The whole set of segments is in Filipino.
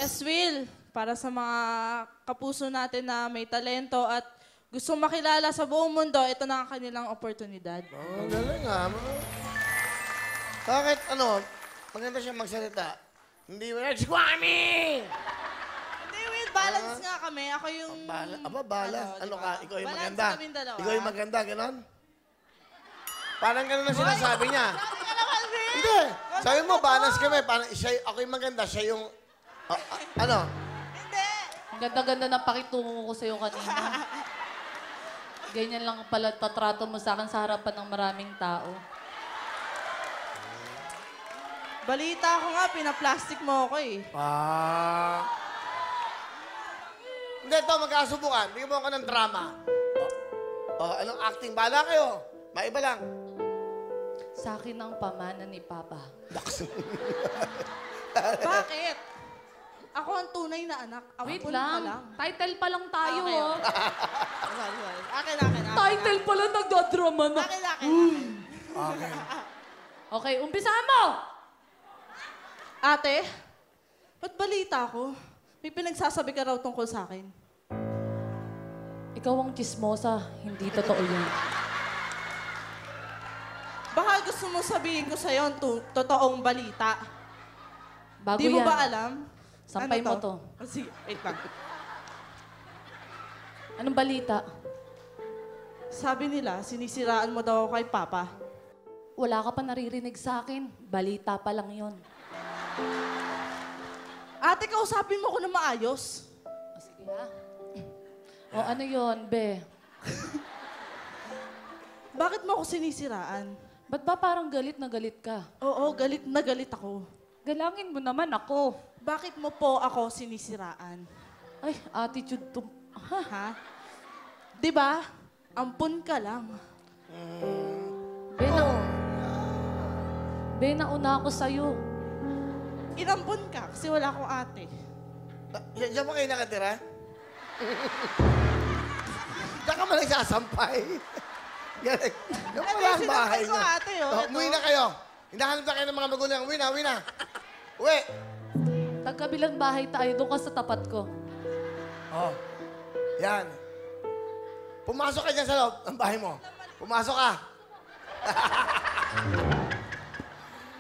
Yes, Will. Para sa mga kapuso natin na may talento at gustong makilala sa buong mundo, ito na ang kanilang oportunidad. Oh, galing nga. Bakit, maganda siya magsalita. Hindi mo Squammy! Hindi, Will. Balance nga kami. Ako yung... Balance? Ano ka? Ikaw yung balance maganda? kaming dalawa. Ikaw yung maganda, ganon? Parang ganon ang sinasabi niya. Hindi. Sabi mo, balance kami. Parang ako yung maganda, siya yung... ano? Hindi. Ang ganda-ganda ng pakitungo ko sa'yo kanina. Ganyan lang pala tatrato mo sa akin sa harapan ng maraming tao. Balita ko nga, pinaplastic mo ako eh. Hindi, ito, magkasubukan. Bigyan mo ako ng drama. Anong acting? Bala kayo. Maiba lang. Sa akin ang pamana ni Papa. Bakit? Ako ang tunay na anak. Wait Ampun lang. ka lang. Title pa lang tayo, Okay, oh. Sorry. Akin. Title pa lang nagdadrama na. Akin. Okay. Okay, umpisahan mo! Ate, ba't balita ko? May pinagsasabi ka raw tungkol sa akin. Ikaw ang chismosa, hindi totoo yun. Baka gusto mo sabihin ko sa'yo ang totoong balita. Bago Di mo yan. ba alam? Sampay mo to. Sige, wait lang. Anong balita? Sabi nila, sinisiraan mo daw ako kay Papa. Wala ka pa naririnig sa akin. Balita pa lang yun. Ate, kausapin mo ko na maayos. O, sige ha. O ano yun, be? Bakit mo ako sinisiraan? Ba't ba parang galit na galit ka? Oo, galit na galit ako. Galangin mo naman ako. Bakit mo po ako sinisiraan? Ay, attitude to... Ha? Di ba? Ampun ka lang. Be, nauna ako sa'yo. Inampun ka kasi wala akong ate. Diyan mo kayo nakatira? Diyan ka man nagsasampay. Yan pala ang bahay Ko, niya. ate, ito. Umuwi na kayo. Hinahanap na kayo ng mga magulang. Uwi na. Uwi! Tagkabilang bahay tayo, doon ka sa tapat ko. Yan. Pumasok ka dyan sa loob ng bahay mo. Pumasok ka.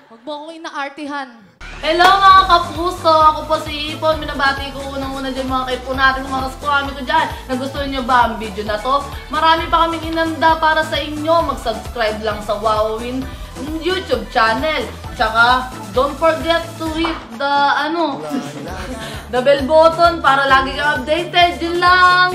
Huwag mo akong inaartihan. Hello mga kapuso! Ako po si Ipon. Minabati ko unang-una dyan mga kaipo natin, mga kaskwami ko dyan. Nagustuhan nyo ba ang video na to? Marami pa kaming inanda para sa inyo. Mag-subscribe lang sa Wowin YouTube channel. Tsaka, don't forget to hit the, the bell button para lagi kang updated. Yun lang!